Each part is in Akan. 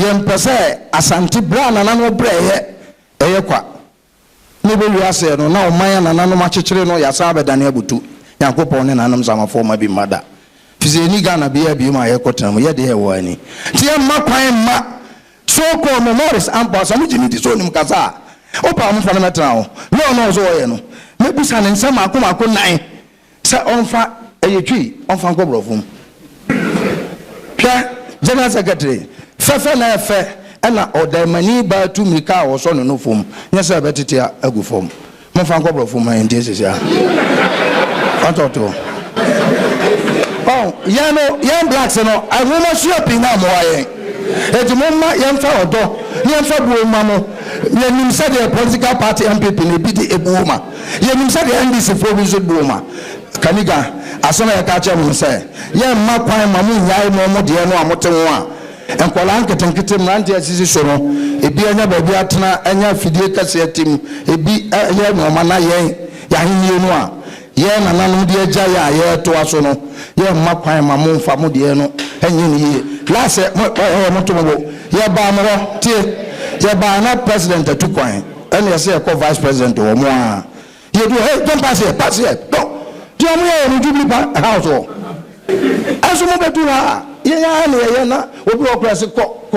yem pese asante bra na no bra eye kwa ne be wi ase no na o man na nanom akekere no ya sa bedane abutu yankopon ne nanom samafo ma bi mada fize ni Ghana bia bi ma ye kotam ye de ye wo ani tie ma kwan ma so ko Morris ampa so mujini di so nim kasa opa mo fa na metra ho no so wo ye no me busa ne nsam akoma nan se onfa eyetwi onfa nkobrofum hwa General Secretary fefe na efe ena odamani ba tu mika wo so no fom nyese betete agu fom mo fa nkobrofum ma ndie sesia atoto oh yan blacks no I will show up in na mo ayen ejumma yan fa odo yan fa buo ma mo yenim say the political party NPP ne bi di ebuoma yenim say the NDC for bi zo buoma kaniga asoma ya ka che mo say yan ma kwan ma mo nyai mo de no amote ho a enkola nketenkete mrante asisi so no ebi anya ba bi atena anya fidie kase atim ebi ya no ma na yen ya henie no a ye na nanom de agya ya ye to aso no ye ma kwan ma mo mfa mo de no enye ni ye last mo to mo ye ba mo tie ye ba na president to kwan ene ye say ko vice president wo mo a ye do hey don't pass here go do mo ye no Jubilee house o aso mo be do ha ye ya na ye na obi okrase ko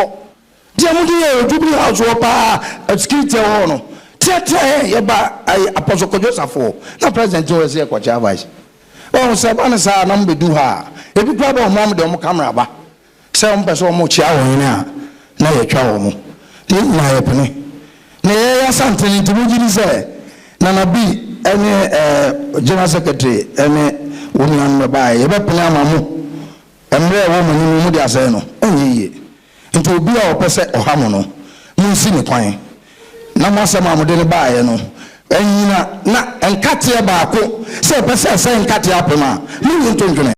do mo do ye Jubilee house o pa security wo no tete ye ba Apostle Joseph na president o say ko cha vice o se ba na sa na mbe du ha e bi kwa ba mo de mo camera ba se o mpe so mo chia wo ni a na ye twa wo mo na ye pene na ye ya santeni ntimu gidi se na bi ene General Secretary ene woni an ba ye be pene amamu emre wo mo ni mu de ase no enye ye nti obi a opese ohamo no mu si ni kwan na masama mo de ne baaye no enyina na enkate baako se pese se enkate apema mu ntontwene